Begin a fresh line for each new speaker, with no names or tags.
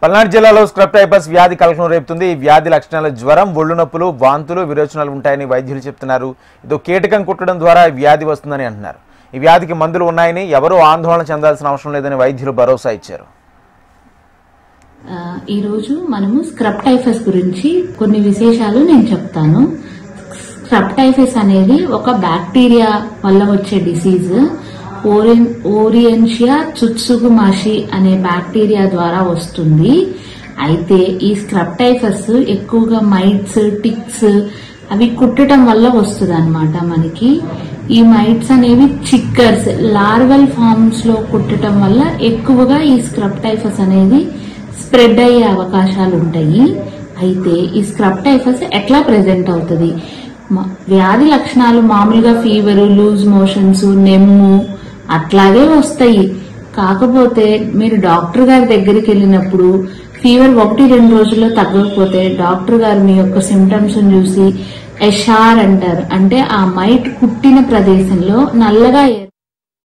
పల్నాడు జిల్లాలో scrub typhus వ్యాధి కలకలం రేపుతుంది. ఈ వ్యాధి లక్షణాలు జ్వరం, ఒళ్ళు నొప్పులు, వాంతులు, విరోచనాలు ఉంటాయని వైద్యులు చెప్తున్నారు. ఇదో కీటకం కుట్టడం ద్వారా ఈ వ్యాధి వస్తుందని అంటున్నారు. ఈ వ్యాధికి మందులు ఉన్నాయని, ఎవరూ ఆందోళన చెందాల్సిన అవసరం లేదని వైద్యులు భరోసా ఇచ్చారు.
ఈ రోజు మనము స్క్రబ్ టైఫస్ గురించి కొన్ని విశేషాలు నేను చెప్తాను. స్క్రబ్ టైఫస్ అనేది ఒక బ్యాక్టీరియా వల్ల వచ్చే డిసీజ్. ఓరియన్షియా చుట్సుగుమాషి అనే బ్యాక్టీరియా ద్వారా వస్తుంది. అయితే ఈ స్క్రబ్ టైఫస్ ఎక్కువగా మైట్స్, టిక్స్ అవి కుట్టడం వల్ల వస్తుంది అన్నమాట. మనకి ఈ మైట్స్ అనేవి చిక్కర్స్, లార్వల్ ఫార్మ్స్ లో కుట్టడం వల్ల ఎక్కువగా ఈ స్క్రబ్ టైఫస్ అనేది స్ప్రెడ్ అయ్యే అవకాశాలు ఉంటాయి. అయితే ఈ స్క్రబ్ టైఫస్ ఎట్లా ప్రెజెంట్ అవుతుంది? వ్యాధి లక్షణాలు మామూలుగా ఫీవర్, లూజ్ మోషన్స్, నెమ్ము అట్లాగే వస్తాయి. కాకపోతే మీరు డాక్టర్ గారి దగ్గరికి వెళ్ళినప్పుడు ఫీవర్ 1-2 రోజుల్లో తగ్గకపోతే డాక్టర్ గారు మీ యొక్క సిమ్టమ్స్ చూసి ఎషార్ అంటారు. అంటే ఆ మైట్ కుట్టిన ప్రదేశంలో నల్లగా